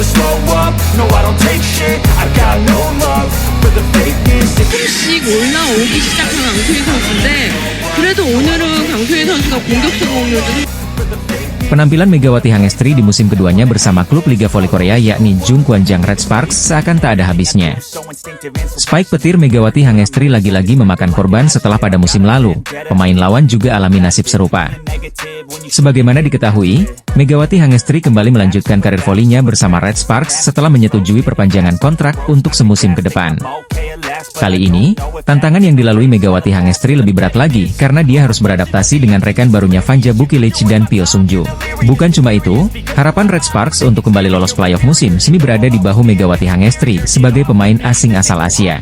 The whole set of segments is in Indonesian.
never slow up, no I don't take shit, I got no love for the fakeness. 조금씩 올라오기 시작한 강소희 선수인데 그래도 오늘은 강소희 선수가 공격 성공률도 Penampilan Megawati Hangestri di musim keduanya bersama klub Liga Voli Korea yakni Jung Kwanjang Red Sparks seakan tak ada habisnya. Spike petir Megawati Hangestri lagi-lagi memakan korban setelah pada musim lalu, pemain lawan juga alami nasib serupa. Sebagaimana diketahui, Megawati Hangestri kembali melanjutkan karir volinya bersama Red Sparks setelah menyetujui perpanjangan kontrak untuk semusim ke depan. Kali ini, tantangan yang dilalui Megawati Hangestri lebih berat lagi karena dia harus beradaptasi dengan rekan barunya Vanja Bukilic dan Pyo Sungju. Bukan cuma itu, harapan Red Sparks untuk kembali lolos playoff musim semi berada di bahu Megawati Hangestri sebagai pemain asing asal Asia.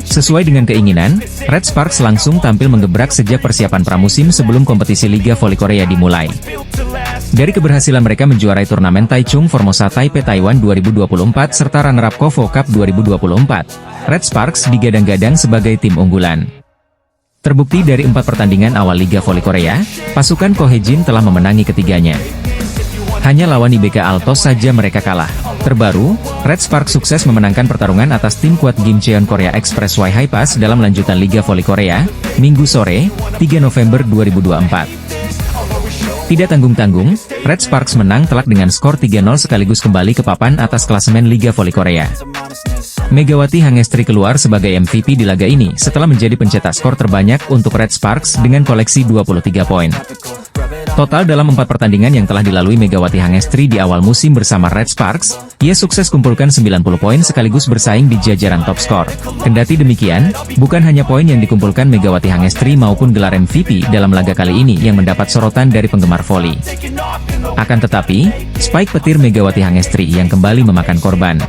Sesuai dengan keinginan, Red Sparks langsung tampil menggebrak sejak persiapan pramusim sebelum kompetisi Liga Voli Korea dimulai. Dari keberhasilan mereka menjuarai turnamen Taichung Formosa Taipei Taiwan 2024 serta runner-up Kovo Cup 2024, Red Sparks digadang-gadang sebagai tim unggulan. Terbukti dari 4 pertandingan awal Liga Voli Korea, pasukan Kohejin telah memenangi ketiganya. Hanya lawan IBK Altos saja mereka kalah. Terbaru, Red Sparks sukses memenangkan pertarungan atas tim kuat Gimcheon Korea Express Y Hi-Pass dalam lanjutan Liga Voli Korea, Minggu sore, 3 November 2024. Tidak tanggung-tanggung, Red Sparks menang telak dengan skor 3-0 sekaligus kembali ke papan atas klasemen Liga Voli Korea. Megawati Hangestri keluar sebagai MVP di laga ini setelah menjadi pencetak skor terbanyak untuk Red Sparks dengan koleksi 23 poin. Total dalam 4 pertandingan yang telah dilalui Megawati Hangestri di awal musim bersama Red Sparks, ia sukses kumpulkan 90 poin sekaligus bersaing di jajaran top skor. Kendati demikian, bukan hanya poin yang dikumpulkan Megawati Hangestri maupun gelar MVP dalam laga kali ini yang mendapat sorotan dari penggemar voli. Akan tetapi, Spike petir Megawati Hangestri yang kembali memakan korban.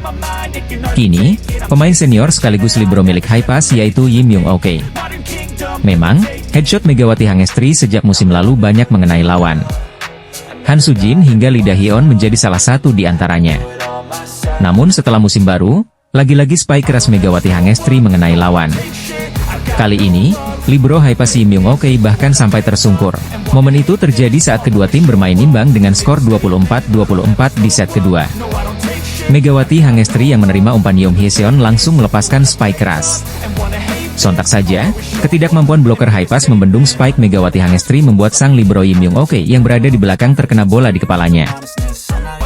Kini, pemain senior sekaligus libero milik Hi-Pass yaitu Yim Young Ok. Memang, headshot Megawati Hangestri sejak musim lalu banyak mengenai lawan. Han Sujin hingga Lee Da-hyun menjadi salah satu di antaranya. Namun setelah musim baru, lagi-lagi spike keras Megawati Hangestri mengenai lawan. Kali ini, libero Hi-Pass Yim Young Ok bahkan sampai tersungkur. Momen itu terjadi saat kedua tim bermain imbang dengan skor 24-24 di set kedua. Megawati Hangestri yang menerima umpan Yeom Hyeseon langsung melepaskan spike keras. Sontak saja, ketidakmampuan bloker Hi-Pass membendung spike Megawati Hangestri membuat sang libero Yim Young Ok yang berada di belakang terkena bola di kepalanya.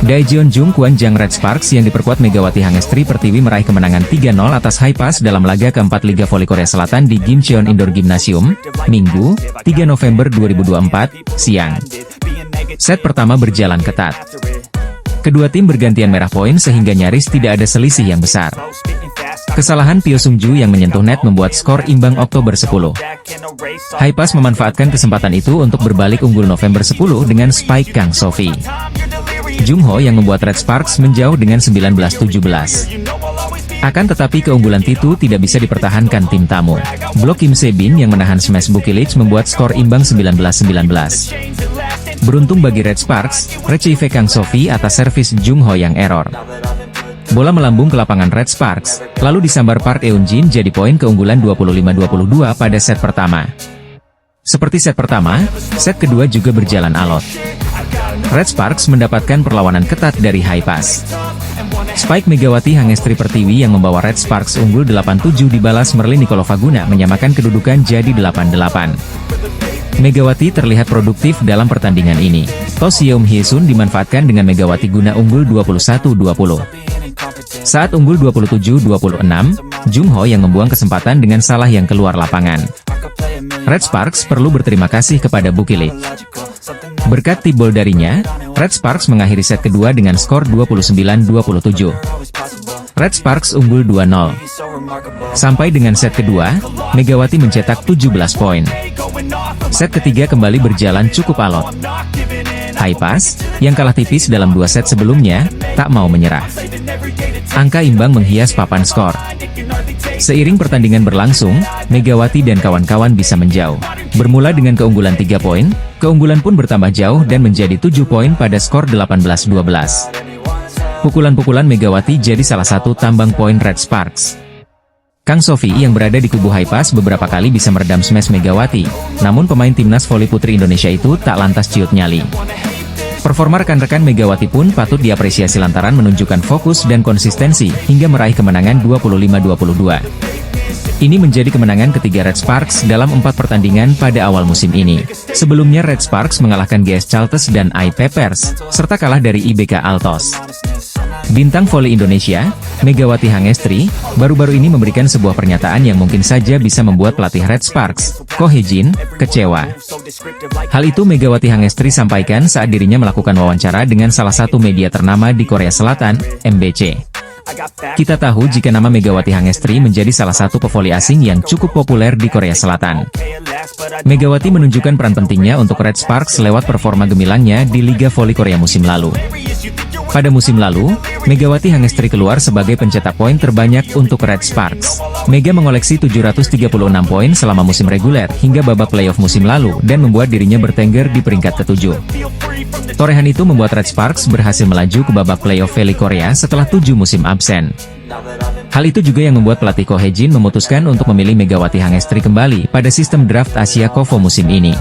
Daejeon Jung Kwanjang Red Sparks yang diperkuat Megawati Hangestri Pertiwi meraih kemenangan 3-0 atas Hi-Pass dalam laga keempat Liga Voli Korea Selatan di Gimcheon Indoor Gymnasium, Minggu, 3 November 2024, siang. Set pertama berjalan ketat. Kedua tim bergantian merah poin sehingga nyaris tidak ada selisih yang besar. Kesalahan Pyo Sungju yang menyentuh net membuat skor imbang Oktober 10. Hi-Pass memanfaatkan kesempatan itu untuk berbalik unggul November 10 dengan spike Kang Sophie. Jung Ho yang membuat Red Sparks menjauh dengan 19-17. Akan tetapi keunggulan itu tidak bisa dipertahankan tim tamu. Blok Kim Se-bin yang menahan smash Bukilic membuat skor imbang 19-19. Beruntung bagi Red Sparks, retrieve Kang Sophie atas servis Jung Ho yang error. Bola melambung ke lapangan Red Sparks, lalu disambar Park Eun-jin jadi poin keunggulan 25-22 pada set pertama. Seperti set pertama, set kedua juga berjalan alot. Red Sparks mendapatkan perlawanan ketat dari Hi-Pass. Spike Megawati Hangestri Pertiwi yang membawa Red Sparks unggul 8-7 dibalas Merlin Nicolovaguna menyamakan kedudukan jadi 8-8. Megawati terlihat produktif dalam pertandingan ini. Toss Yeom Hyesun dimanfaatkan dengan Megawati guna unggul 21-20. Saat unggul 27-26, Jung Ho yang membuang kesempatan dengan salah yang keluar lapangan. Red Sparks perlu berterima kasih kepada Bukilic. Berkat tip ball darinya, Red Sparks mengakhiri set kedua dengan skor 29-27. Red Sparks unggul 2-0. Sampai dengan set kedua, Megawati mencetak 17 poin. Set ketiga kembali berjalan cukup alot. Hi-Pass, yang kalah tipis dalam 2 set sebelumnya, tak mau menyerah. Angka imbang menghias papan skor. Seiring pertandingan berlangsung, Megawati dan kawan-kawan bisa menjauh. Bermula dengan keunggulan 3 poin, keunggulan pun bertambah jauh dan menjadi 7 poin pada skor 18-12. Pukulan-pukulan Megawati jadi salah satu tambang poin Red Sparks. Kang Sophie yang berada di kubu Hi-Pass beberapa kali bisa meredam smash Megawati, namun pemain timnas voli putri Indonesia itu tak lantas ciut nyali. Performa rekan-rekan Megawati pun patut diapresiasi lantaran menunjukkan fokus dan konsistensi hingga meraih kemenangan 25-22. Ini menjadi kemenangan ketiga Red Sparks dalam 4 pertandingan pada awal musim ini. Sebelumnya Red Sparks mengalahkan GS Chalters dan I-Peppers, serta kalah dari IBK Altos. Bintang voli Indonesia, Megawati Hangestri, baru-baru ini memberikan sebuah pernyataan yang mungkin saja bisa membuat pelatih Red Sparks, Ko Hye-jin, kecewa. Hal itu Megawati Hangestri sampaikan saat dirinya melakukan wawancara dengan salah satu media ternama di Korea Selatan, MBC. Kita tahu jika nama Megawati Hangestri menjadi salah satu pevoli asing yang cukup populer di Korea Selatan. Megawati menunjukkan peran pentingnya untuk Red Sparks lewat performa gemilangnya di Liga Voli Korea musim lalu. Pada musim lalu, Megawati Hangestri keluar sebagai pencetak poin terbanyak untuk Red Sparks. Mega mengoleksi 736 poin selama musim reguler hingga babak playoff musim lalu dan membuat dirinya bertengger di peringkat ke-7. Torehan itu membuat Red Sparks berhasil melaju ke babak playoff Voli Korea setelah 7 musim absen. Hal itu juga yang membuat pelatih Ko Hye-jin memutuskan untuk memilih Megawati Hangestri kembali pada sistem draft Asia KOFO musim ini.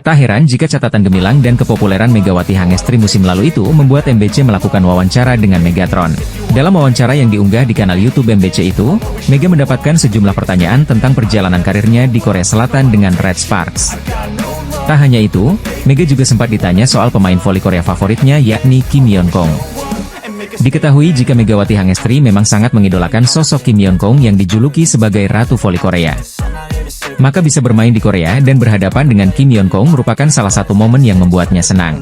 Tak heran jika catatan gemilang dan kepopuleran Megawati Hangestri musim lalu itu membuat MBC melakukan wawancara dengan Megatron. Dalam wawancara yang diunggah di kanal YouTube MBC itu, Mega mendapatkan sejumlah pertanyaan tentang perjalanan karirnya di Korea Selatan dengan Red Sparks. Tak hanya itu, Mega juga sempat ditanya soal pemain voli Korea favoritnya yakni Kim Yeon-kong. Diketahui jika Megawati Hangestri memang sangat mengidolakan sosok Kim Yeon-kong yang dijuluki sebagai Ratu Voli Korea. Maka bisa bermain di Korea dan berhadapan dengan Kim Yeon-kong merupakan salah satu momen yang membuatnya senang.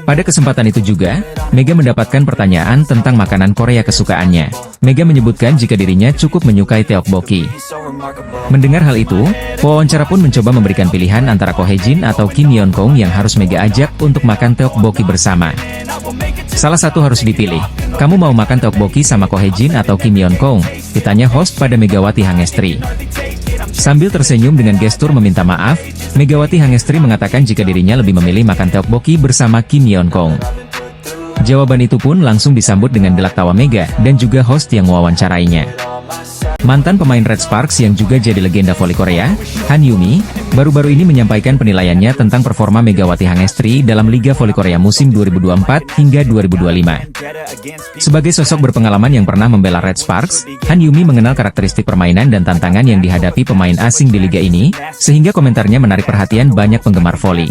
Pada kesempatan itu juga, Mega mendapatkan pertanyaan tentang makanan Korea kesukaannya. Mega menyebutkan jika dirinya cukup menyukai tteokbokki. Mendengar hal itu, pewawancara pun mencoba memberikan pilihan antara Ko Hye-jin atau Kim Yeon-kong yang harus Mega ajak untuk makan tteokbokki bersama. Salah satu harus dipilih. Kamu mau makan tteokbokki sama Ko Hye-jin atau Kim Yeon-kong? Ditanya host pada Megawati Hangestri. Sambil tersenyum dengan gestur meminta maaf, Megawati Hangestri mengatakan jika dirinya lebih memilih makan tteokbokki bersama Kim Yeon-kong. Jawaban itu pun langsung disambut dengan gelak tawa Mega dan juga host yang mewawancarainya. Mantan pemain Red Sparks yang juga jadi legenda voli Korea, Han Yumi, baru-baru ini menyampaikan penilaiannya tentang performa Megawati Hangestri dalam Liga Voli Korea musim 2024 hingga 2025. Sebagai sosok berpengalaman yang pernah membela Red Sparks, Han Yumi mengenal karakteristik permainan dan tantangan yang dihadapi pemain asing di liga ini, sehingga komentarnya menarik perhatian banyak penggemar voli.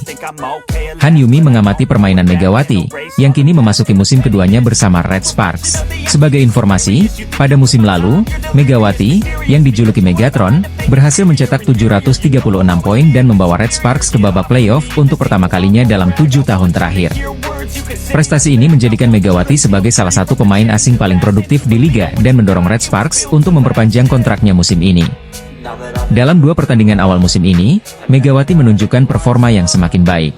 Han Yumi mengamati permainan Megawati, yang kini memasuki musim keduanya bersama Red Sparks. Sebagai informasi, pada musim lalu, Megawati, yang dijuluki Megatron, berhasil mencetak 736 poin dan membawa Red Sparks ke babak playoff untuk pertama kalinya dalam 7 tahun terakhir. Prestasi ini menjadikan Megawati sebagai salah satu pemain asing paling produktif di liga dan mendorong Red Sparks untuk memperpanjang kontraknya musim ini. Dalam 2 pertandingan awal musim ini, Megawati menunjukkan performa yang semakin baik.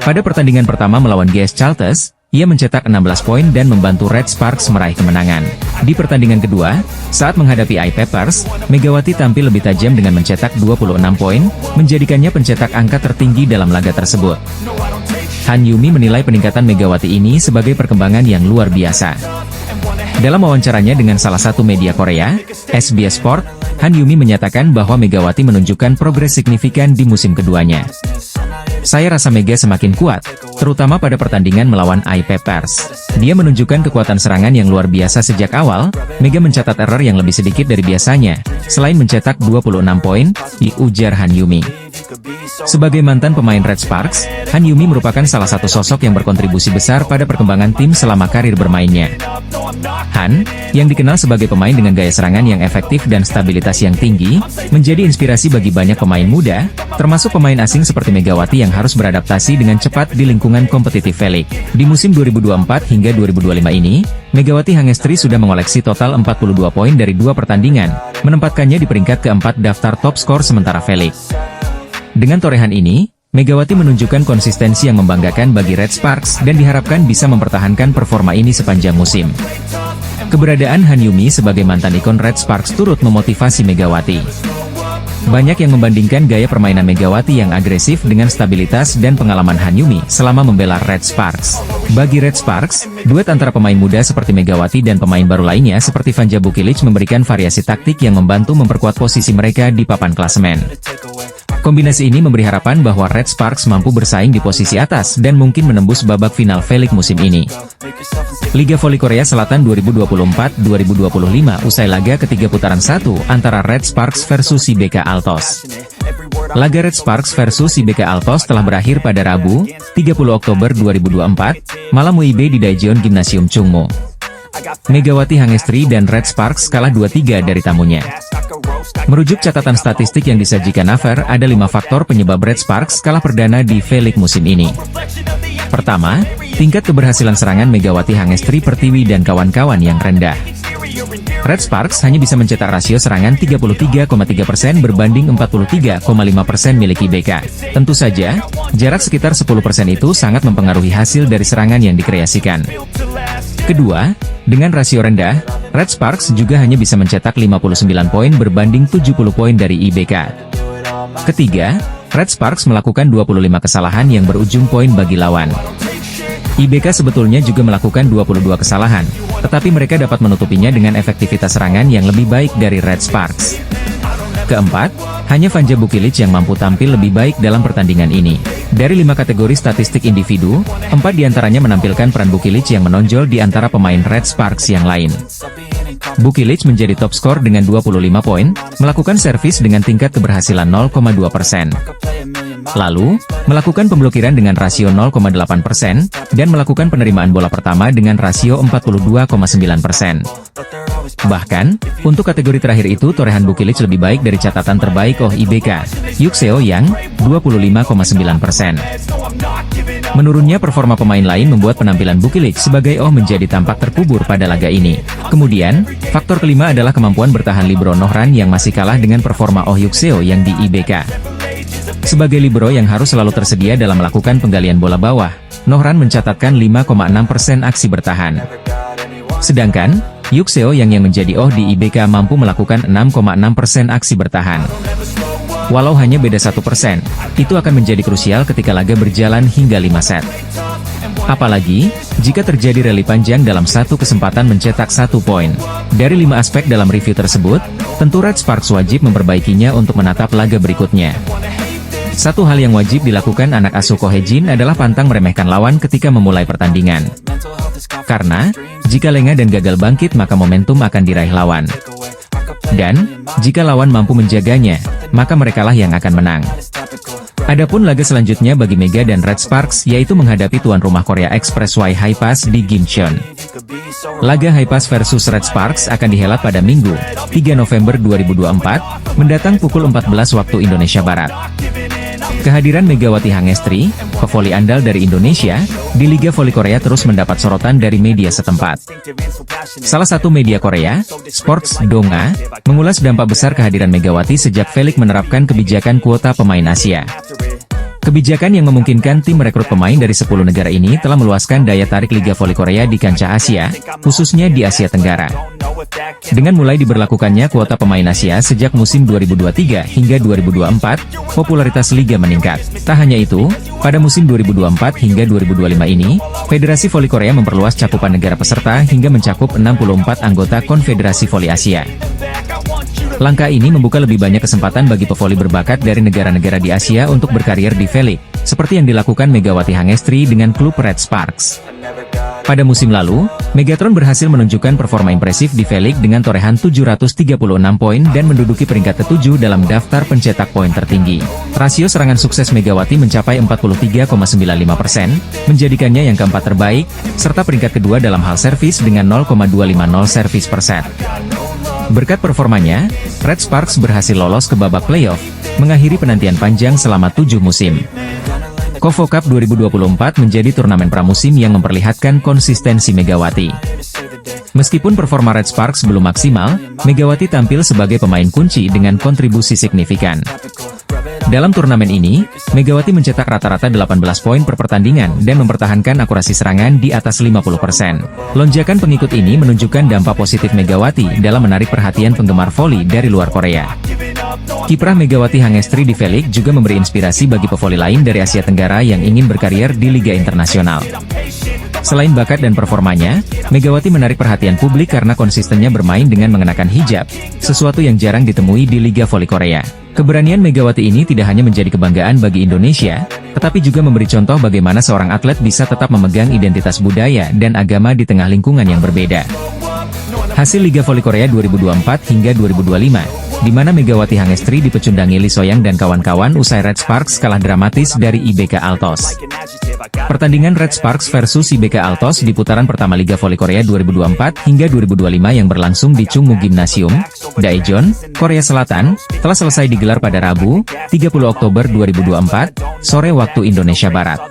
Pada pertandingan pertama melawan GS Chalters, ia mencetak 16 poin dan membantu Red Sparks meraih kemenangan. Di pertandingan kedua, saat menghadapi I-Peppers, Megawati tampil lebih tajam dengan mencetak 26 poin, menjadikannya pencetak angka tertinggi dalam laga tersebut. Han Yumi menilai peningkatan Megawati ini sebagai perkembangan yang luar biasa. Dalam wawancaranya dengan salah satu media Korea, SBS Sport, Han Yumi menyatakan bahwa Megawati menunjukkan progres signifikan di musim keduanya. Saya rasa Mega semakin kuat, terutama pada pertandingan melawan I-Peppers. Dia menunjukkan kekuatan serangan yang luar biasa sejak awal. Mega mencatat error yang lebih sedikit dari biasanya, selain mencetak 26 poin, diujar Han Yumi. Sebagai mantan pemain Red Sparks, Han Yumi merupakan salah satu sosok yang berkontribusi besar pada perkembangan tim selama karir bermainnya. Han, yang dikenal sebagai pemain dengan gaya serangan yang efektif dan stabilitas yang tinggi, menjadi inspirasi bagi banyak pemain muda, termasuk pemain asing seperti Megawati yang harus beradaptasi dengan cepat di lingkungan kompetitif V-League. Di musim 2024 hingga 2025 ini, Megawati Hangestri sudah mengoleksi total 42 poin dari 2 pertandingan, menempatkannya di peringkat keempat daftar top skor sementara V-League. Dengan torehan ini, Megawati menunjukkan konsistensi yang membanggakan bagi Red Sparks dan diharapkan bisa mempertahankan performa ini sepanjang musim. Keberadaan Han Yumi sebagai mantan ikon Red Sparks turut memotivasi Megawati. Banyak yang membandingkan gaya permainan Megawati yang agresif dengan stabilitas dan pengalaman Han Yumi selama membela Red Sparks. Bagi Red Sparks, duet antara pemain muda seperti Megawati dan pemain baru lainnya seperti Vanja Bukilic memberikan variasi taktik yang membantu memperkuat posisi mereka di papan klasemen. Kombinasi ini memberi harapan bahwa Red Sparks mampu bersaing di posisi atas dan mungkin menembus babak final V-League musim ini. Liga Voli Korea Selatan 2024-2025 usai laga ketiga putaran 1 antara Red Sparks versus IBK Altos. Laga Red Sparks versus IBK Altos telah berakhir pada Rabu, 30 Oktober 2024, malam WIB di Daejeon Gymnasium Chungmo. Megawati Hangestri dan Red Sparks kalah 2-3 dari tamunya. Merujuk catatan statistik yang disajikan Naver, ada 5 faktor penyebab Red Sparks kalah perdana di V-League musim ini. Pertama, tingkat keberhasilan serangan Megawati Hangestri Pertiwi dan kawan-kawan yang rendah. Red Sparks hanya bisa mencetak rasio serangan 33,3% berbanding 43,5% milik IBK. Tentu saja, jarak sekitar 10% itu sangat mempengaruhi hasil dari serangan yang dikreasikan. Kedua, dengan rasio rendah, Red Sparks juga hanya bisa mencetak 59 poin berbanding 70 poin dari IBK. Ketiga, Red Sparks melakukan 25 kesalahan yang berujung poin bagi lawan. IBK sebetulnya juga melakukan 22 kesalahan, tetapi mereka dapat menutupinya dengan efektivitas serangan yang lebih baik dari Red Sparks. Keempat, hanya Vanja Bukilic yang mampu tampil lebih baik dalam pertandingan ini. Dari 5 kategori statistik individu, 4 diantaranya menampilkan peran Bukilic yang menonjol di antara pemain Red Sparks yang lain. Bukilic menjadi top skor dengan 25 poin, melakukan servis dengan tingkat keberhasilan 0,2%. Lalu, melakukan pemblokiran dengan rasio 0,8%, dan melakukan penerimaan bola pertama dengan rasio 42,9%. Bahkan, untuk kategori terakhir itu torehan Bukilic lebih baik dari catatan terbaik IBK, Yukseo yang 25,9%. Menurunnya performa pemain lain membuat penampilan Bukilic sebagai menjadi tampak terkubur pada laga ini. Kemudian, faktor kelima adalah kemampuan bertahan libero Nohran yang masih kalah dengan performa Yukseo yang di IBK. Sebagai libero yang harus selalu tersedia dalam melakukan penggalian bola bawah, Nohran mencatatkan 5,6% aksi bertahan. Sedangkan, Yukseo yang menjadi di IBK mampu melakukan 6,6% aksi bertahan. Walau hanya beda 1%, itu akan menjadi krusial ketika laga berjalan hingga 5 set. Apalagi, jika terjadi rally panjang dalam satu kesempatan mencetak 1 poin. Dari 5 aspek dalam review tersebut, tentu Red Sparks wajib memperbaikinya untuk menatap laga berikutnya. Satu hal yang wajib dilakukan anak asuh Ko Hae-jin adalah pantang meremehkan lawan ketika memulai pertandingan. Karena, jika lengah dan gagal bangkit maka momentum akan diraih lawan. Dan, jika lawan mampu menjaganya, maka merekalah yang akan menang. Adapun laga selanjutnya bagi Mega dan Red Sparks yaitu menghadapi tuan rumah Korea Expressway Haipas di Gimcheon. Laga Haipas versus Red Sparks akan dihelat pada Minggu, 3 November 2024, mendatang pukul 14 waktu Indonesia Barat. Kehadiran Megawati Hangestri, pevoli andal dari Indonesia, di Liga Voli Korea terus mendapat sorotan dari media setempat. Salah satu media Korea, Sports Donga, mengulas dampak besar kehadiran Megawati sejak V-League menerapkan kebijakan kuota pemain Asia. Kebijakan yang memungkinkan tim merekrut pemain dari 10 negara ini telah meluaskan daya tarik Liga Voli Korea di kancah Asia, khususnya di Asia Tenggara. Dengan mulai diberlakukannya kuota pemain Asia sejak musim 2023 hingga 2024, popularitas Liga meningkat. Tak hanya itu, pada musim 2024 hingga 2025 ini, Federasi Voli Korea memperluas cakupan negara peserta hingga mencakup 64 anggota Konfederasi Voli Asia. Langkah ini membuka lebih banyak kesempatan bagi pevoli berbakat dari negara-negara di Asia untuk berkarir di V-League, seperti yang dilakukan Megawati Hangestri dengan klub Red Sparks. Pada musim lalu, Megatron berhasil menunjukkan performa impresif di V-League dengan torehan 736 poin dan menduduki peringkat ke-7 dalam daftar pencetak poin tertinggi. Rasio serangan sukses Megawati mencapai 43,95%, menjadikannya yang keempat terbaik, serta peringkat kedua dalam hal servis dengan 0,250 servis per set. Berkat performanya, Red Sparks berhasil lolos ke babak playoff, mengakhiri penantian panjang selama 7 musim. KOFO Cup 2024 menjadi turnamen pramusim yang memperlihatkan konsistensi Megawati. Meskipun performa Red Sparks belum maksimal, Megawati tampil sebagai pemain kunci dengan kontribusi signifikan. Dalam turnamen ini, Megawati mencetak rata-rata 18 poin per pertandingan dan mempertahankan akurasi serangan di atas 50%. Lonjakan pengikut ini menunjukkan dampak positif Megawati dalam menarik perhatian penggemar voli dari luar Korea. Kiprah Megawati Hangestri di V-League juga memberi inspirasi bagi pevoli lain dari Asia Tenggara yang ingin berkarier di Liga Internasional. Selain bakat dan performanya, Megawati menarik perhatian publik karena konsistennya bermain dengan mengenakan hijab, sesuatu yang jarang ditemui di Liga Voli Korea. Keberanian Megawati ini tidak hanya menjadi kebanggaan bagi Indonesia, tetapi juga memberi contoh bagaimana seorang atlet bisa tetap memegang identitas budaya dan agama di tengah lingkungan yang berbeda. Hasil Liga Voli Korea 2024 hingga 2025, di mana Megawati Hangestri dipecundangi Lee Soyang dan kawan-kawan usai Red Sparks kalah dramatis dari IBK Altos. Pertandingan Red Sparks versus IBK Altos di putaran pertama Liga Voli Korea 2024 hingga 2025 yang berlangsung di Chungmu Gymnasium, Daejeon, Korea Selatan, telah selesai digelar pada Rabu, 30 Oktober 2024, sore waktu Indonesia Barat.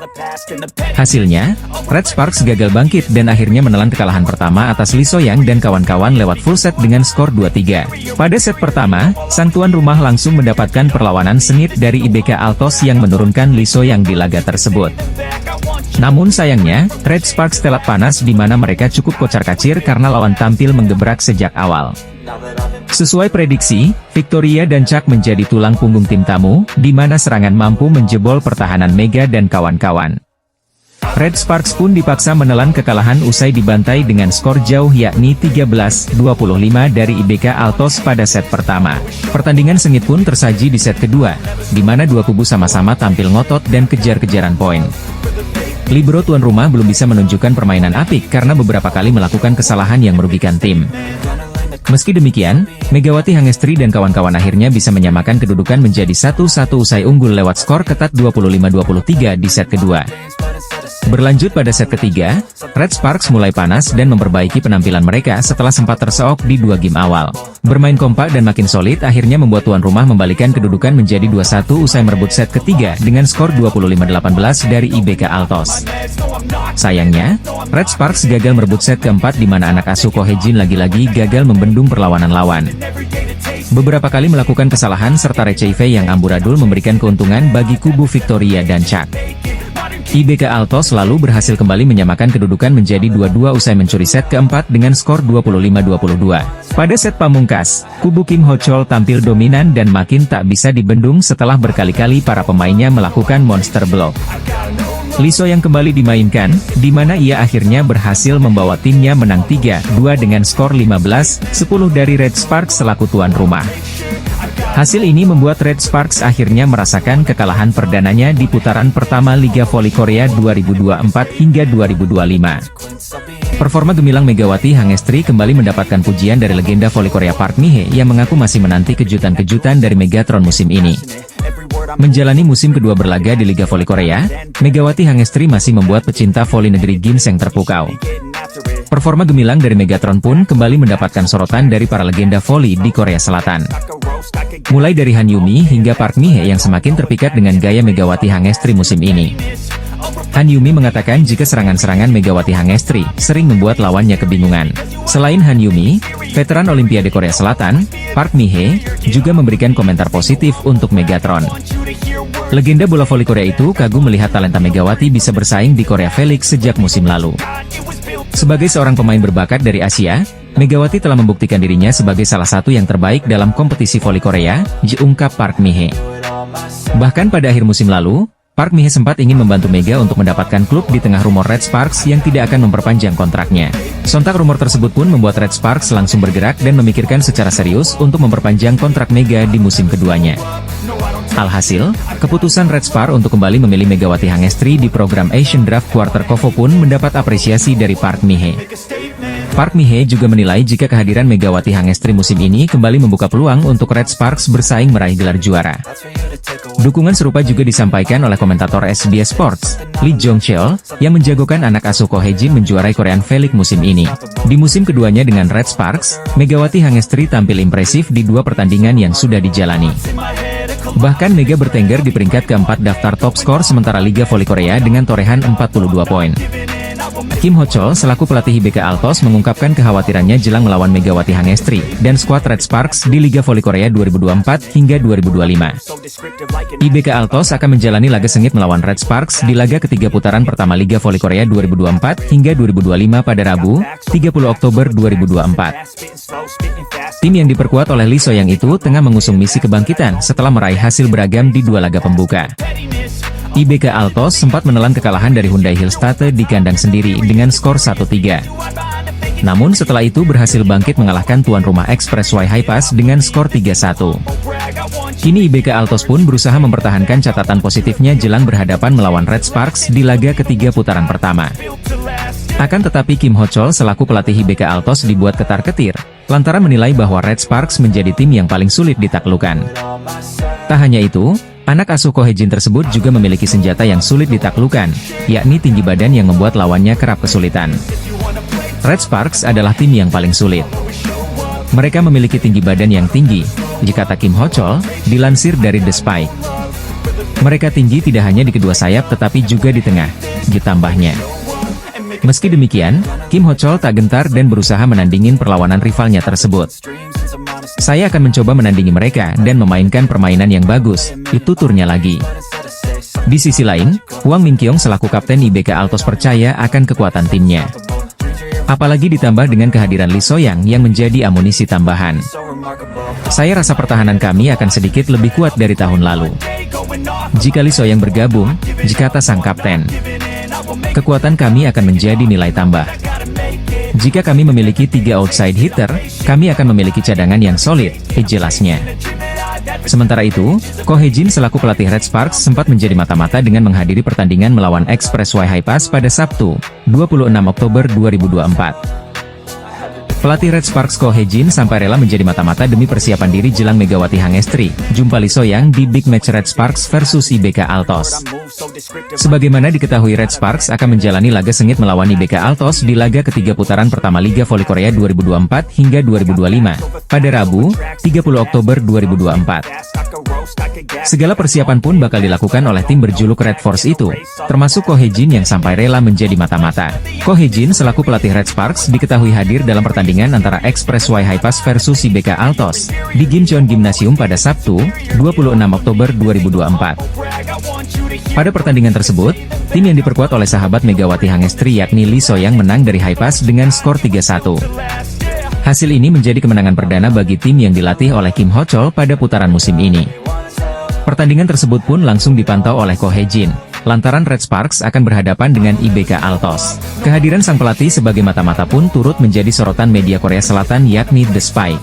Hasilnya, Red Sparks gagal bangkit dan akhirnya menelan kekalahan pertama atas Lee Soyang dan kawan-kawan lewat full set dengan skor 2-3. Pada set pertama, sang tuan rumah langsung mendapatkan perlawanan sengit dari IBK Altos yang menurunkan Lee Soyang di laga tersebut. Namun sayangnya, Red Sparks telat panas di mana mereka cukup kocar-kacir karena lawan tampil menggebrak sejak awal. Sesuai prediksi, Victoria dan Chuck menjadi tulang punggung tim tamu, di mana serangan mampu menjebol pertahanan Mega dan kawan-kawan. Red Sparks pun dipaksa menelan kekalahan usai dibantai dengan skor jauh yakni 13-25 dari IBK Altos pada set pertama. Pertandingan sengit pun tersaji di set kedua, di mana dua kubu sama-sama tampil ngotot dan kejar-kejaran poin. Libero tuan rumah belum bisa menunjukkan permainan apik karena beberapa kali melakukan kesalahan yang merugikan tim. Meski demikian, Megawati Hangestri dan kawan-kawan akhirnya bisa menyamakan kedudukan menjadi 1-1 usai unggul lewat skor ketat 25-23 di set kedua. Berlanjut pada set ketiga, Red Sparks mulai panas dan memperbaiki penampilan mereka setelah sempat terseok di dua game awal. Bermain kompak dan makin solid akhirnya membuat tuan rumah membalikan kedudukan menjadi 2-1 usai merebut set ketiga dengan skor 25-18 dari IBK Altos. Sayangnya, Red Sparks gagal merebut set keempat di mana anak asuh Ko Hye-jin lagi-lagi gagal membendung perlawanan lawan. Beberapa kali melakukan kesalahan serta receive yang amburadul memberikan keuntungan bagi kubu Victoria dan Chuck. IBK Altos lalu berhasil kembali menyamakan kedudukan menjadi 2-2 usai mencuri set keempat dengan skor 25-22. Pada set pamungkas, kubu Kim Ho-chol tampil dominan dan makin tak bisa dibendung setelah berkali-kali para pemainnya melakukan monster block. Lee Soyang kembali dimainkan, di mana ia akhirnya berhasil membawa timnya menang 3-2 dengan skor 15-10 dari Red Sparks selaku tuan rumah. Hasil ini membuat Red Sparks akhirnya merasakan kekalahan perdananya di putaran pertama Liga Voli Korea 2024 hingga 2025. Performa gemilang Megawati Hangestri kembali mendapatkan pujian dari legenda voli Korea Park Mi-hye yang mengaku masih menanti kejutan-kejutan dari Megatron musim ini. Menjalani musim kedua berlaga di Liga Voli Korea, Megawati Hangestri masih membuat pecinta voli negeri ginseng terpukau. Performa gemilang dari Megatron pun kembali mendapatkan sorotan dari para legenda voli di Korea Selatan. Mulai dari Han Yumi hingga Park Mi-hye yang semakin terpikat dengan gaya Megawati Hangestri musim ini. Han Yumi mengatakan jika serangan-serangan Megawati Hangestri sering membuat lawannya kebingungan. Selain Han Yumi, veteran Olimpiade Korea Selatan, Park Mi-hye, juga memberikan komentar positif untuk Megatron. Legenda bola voli Korea itu kagum melihat talenta Megawati bisa bersaing di Korea Felix sejak musim lalu. Sebagai seorang pemain berbakat dari Asia, Megawati telah membuktikan dirinya sebagai salah satu yang terbaik dalam kompetisi voli Korea, ungkap Park Mi-hye. Bahkan pada akhir musim lalu, Park Mi-hye sempat ingin membantu Mega untuk mendapatkan klub di tengah rumor Red Sparks yang tidak akan memperpanjang kontraknya. Sontak rumor tersebut pun membuat Red Sparks langsung bergerak dan memikirkan secara serius untuk memperpanjang kontrak Mega di musim keduanya. Alhasil, keputusan Red Sparks untuk kembali memilih Megawati Hangestri di program Asian Draft Quarter Kovo pun mendapat apresiasi dari Park Mi-hye. Park Mi-hye juga menilai jika kehadiran Megawati Hangestri musim ini kembali membuka peluang untuk Red Sparks bersaing meraih gelar juara. Dukungan serupa juga disampaikan oleh komentator SBS Sports, Lee Jong-cheol, yang menjagokan anak asuh Ko Hye-jin menjuarai Korean Felix musim ini. Di musim keduanya dengan Red Sparks, Megawati Hangestri tampil impresif di dua pertandingan yang sudah dijalani. Bahkan Mega bertengger di peringkat keempat daftar top skor sementara Liga Voli Korea dengan torehan 42 poin. Kim Ho-chol selaku pelatih IBK Altos mengungkapkan kekhawatirannya jelang melawan Megawati Hangestri dan skuad Red Sparks di Liga Voli Korea 2024 hingga 2025. IBK Altos akan menjalani laga sengit melawan Red Sparks di laga ketiga putaran pertama Liga Voli Korea 2024 hingga 2025 pada Rabu, 30 Oktober 2024. Tim yang diperkuat oleh Lee Soyang itu tengah mengusung misi kebangkitan setelah meraih hasil beragam di dua laga pembuka. IBK Altos sempat menelan kekalahan dari Hyundai Hillstatte di kandang sendiri dengan skor 1-3. Namun setelah itu berhasil bangkit mengalahkan tuan rumah Express Y High Pass dengan skor 3-1. Kini IBK Altos pun berusaha mempertahankan catatan positifnya jelang berhadapan melawan Red Sparks di laga ketiga putaran pertama. Akan tetapi Kim Ho-chol selaku pelatih IBK Altos dibuat ketar-ketir, lantaran menilai bahwa Red Sparks menjadi tim yang paling sulit ditaklukkan. Tak hanya itu, anak asuh Ko Hye-jin tersebut juga memiliki senjata yang sulit ditaklukkan, yakni tinggi badan yang membuat lawannya kerap kesulitan. Red Sparks adalah tim yang paling sulit. Mereka memiliki tinggi badan yang tinggi, jika kata Kim Ho-chol, dilansir dari The Spike. Mereka tinggi tidak hanya di kedua sayap tetapi juga di tengah, ditambahnya. Meski demikian, Kim Ho-chol tak gentar dan berusaha menandingin perlawanan rivalnya tersebut. Saya akan mencoba menandingi mereka dan memainkan permainan yang bagus, itu turnya lagi. Di sisi lain, Hwang Min-kyung selaku kapten IBK Altos percaya akan kekuatan timnya. Apalagi ditambah dengan kehadiran Lee So-young yang menjadi amunisi tambahan. Saya rasa pertahanan kami akan sedikit lebih kuat dari tahun lalu. Jika Lee So-young bergabung, jika kata sang kapten, kekuatan kami akan menjadi nilai tambah. Jika kami memiliki 3 outside hitter, kami akan memiliki cadangan yang solid, jelasnya. Sementara itu, Ko Hye-jin selaku pelatih Red Sparks sempat menjadi mata-mata dengan menghadiri pertandingan melawan Express Y High Pass pada Sabtu, 26 Oktober 2024. Pelatih Red Sparks Ko Hye-jin sampai rela menjadi mata-mata demi persiapan diri jelang Megawati Hangestri, jumpa Lee So-young di big match Red Sparks versus IBK Altos. Sebagaimana diketahui Red Sparks akan menjalani laga sengit melawan IBK Altos di laga ketiga putaran pertama Liga Voli Korea 2024 hingga 2025, pada Rabu, 30 Oktober 2024. Segala persiapan pun bakal dilakukan oleh tim berjuluk Red Force itu, termasuk Ko Hye-jin yang sampai rela menjadi mata-mata. Ko Hye-jin selaku pelatih Red Sparks diketahui hadir dalam pertandingan antara Express Y High Pass versus IBK Altos, di Gimcheon Gymnasium pada Sabtu, 26 Oktober 2024. Pada pertandingan tersebut, tim yang diperkuat oleh sahabat Megawati Hangestri yakni Lee So-young menang dari High Pass dengan skor 3-1. Hasil ini menjadi kemenangan perdana bagi tim yang dilatih oleh Kim Ho-chol pada putaran musim ini. Pertandingan tersebut pun langsung dipantau oleh Ko Hye-jin, lantaran Red Sparks akan berhadapan dengan IBK Altos. Kehadiran sang pelatih sebagai mata-mata pun turut menjadi sorotan media Korea Selatan yakni The Spike.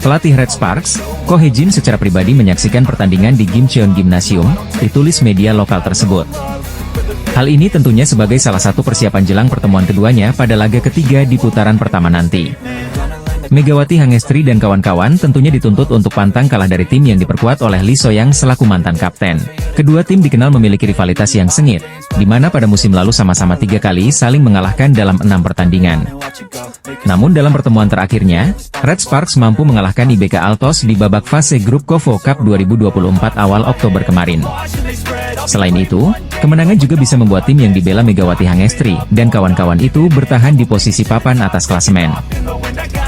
Pelatih Red Sparks, Ko Hye-jin secara pribadi menyaksikan pertandingan di Gimcheon Gymnasium, ditulis media lokal tersebut. Hal ini tentunya sebagai salah satu persiapan jelang pertemuan keduanya pada laga ketiga di putaran pertama nanti. Megawati Hangestri dan kawan-kawan tentunya dituntut untuk pantang kalah dari tim yang diperkuat oleh Lee So-young selaku mantan kapten. Kedua tim dikenal memiliki rivalitas yang sengit, di mana pada musim lalu sama-sama 3 kali saling mengalahkan dalam 6 pertandingan. Namun dalam pertemuan terakhirnya, Red Sparks mampu mengalahkan IBK Altos di babak fase grup KOFO Cup 2024 awal Oktober kemarin. Selain itu, kemenangan juga bisa membuat tim yang dibela Megawati Hangestri dan kawan-kawan itu bertahan di posisi papan atas klasemen.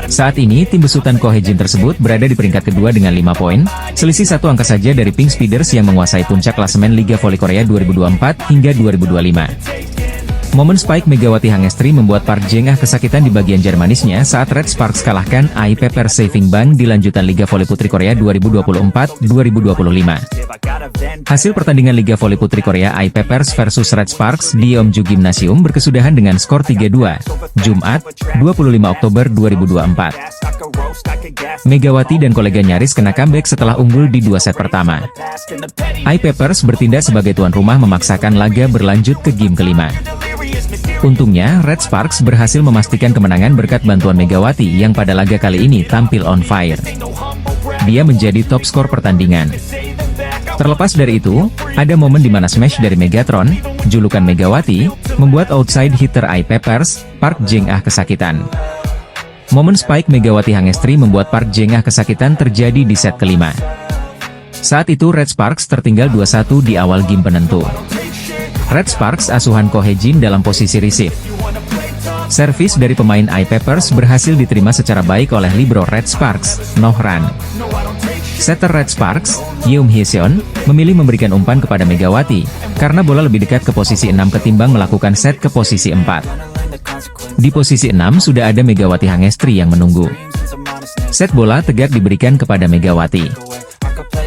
Saat ini, tim besutan Ko Hye-jin tersebut berada di peringkat kedua dengan 5 poin, selisih 1 angka saja dari Pink Speeders yang menguasai puncak klasemen Liga Voli Korea 2024 hingga 2025. Momen spike Megawati Hangestri membuat Park Jeng-ah kesakitan di bagian Jermanisnya saat Red Sparks kalahkan AI Pepper Saving Bank di lanjutan Liga Voli Putri Korea 2024-2025. Hasil pertandingan Liga Voli Putri Korea AI Peppers versus Red Sparks di Yeomju Gymnasium berkesudahan dengan skor 3-2, Jumat, 25 Oktober 2024. Megawati dan kolega nyaris kena comeback setelah unggul di 2 set pertama. AI Peppers bertindak sebagai tuan rumah memaksakan laga berlanjut ke game kelima. Untungnya, Red Sparks berhasil memastikan kemenangan berkat bantuan Megawati yang pada laga kali ini tampil on fire. Dia menjadi top skor pertandingan. Terlepas dari itu, ada momen di mana smash dari Megatron, julukan Megawati, membuat outside hitter AI Peppers, Park Jeng-ah kesakitan. Momen spike Megawati Hangestri membuat Park Jeng-ah kesakitan terjadi di set kelima. Saat itu Red Sparks tertinggal 2-1 di awal game penentu. Red Sparks asuhan Ko Hye-jin dalam posisi receive. Servis dari pemain AI Peppers berhasil diterima secara baik oleh libero Red Sparks, Noh-ran. Setter Red Sparks, Yeom Hye-seon, memilih memberikan umpan kepada Megawati, karena bola lebih dekat ke posisi 6 ketimbang melakukan set ke posisi 4. Di posisi 6 sudah ada Megawati Hangestri yang menunggu. Set bola tegak diberikan kepada Megawati.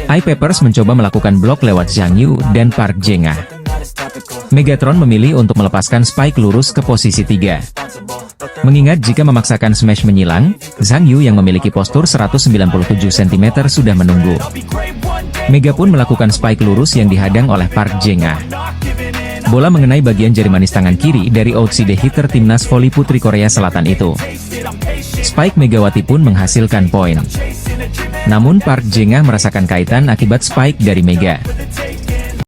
AI Peppers mencoba melakukan blok lewat Zhang Yu dan Park Jeng-ah. Megatron memilih untuk melepaskan spike lurus ke posisi 3. Mengingat jika memaksakan smash menyilang, Zhang Yu yang memiliki postur 197 cm sudah menunggu. Mega pun melakukan spike lurus yang dihadang oleh Park Jeng-ah. Bola mengenai bagian jari manis tangan kiri dari outside hitter timnas voli putri Korea Selatan itu. Spike Megawati pun menghasilkan poin. Namun Park Jeng-ah merasakan kaitan akibat spike dari Mega.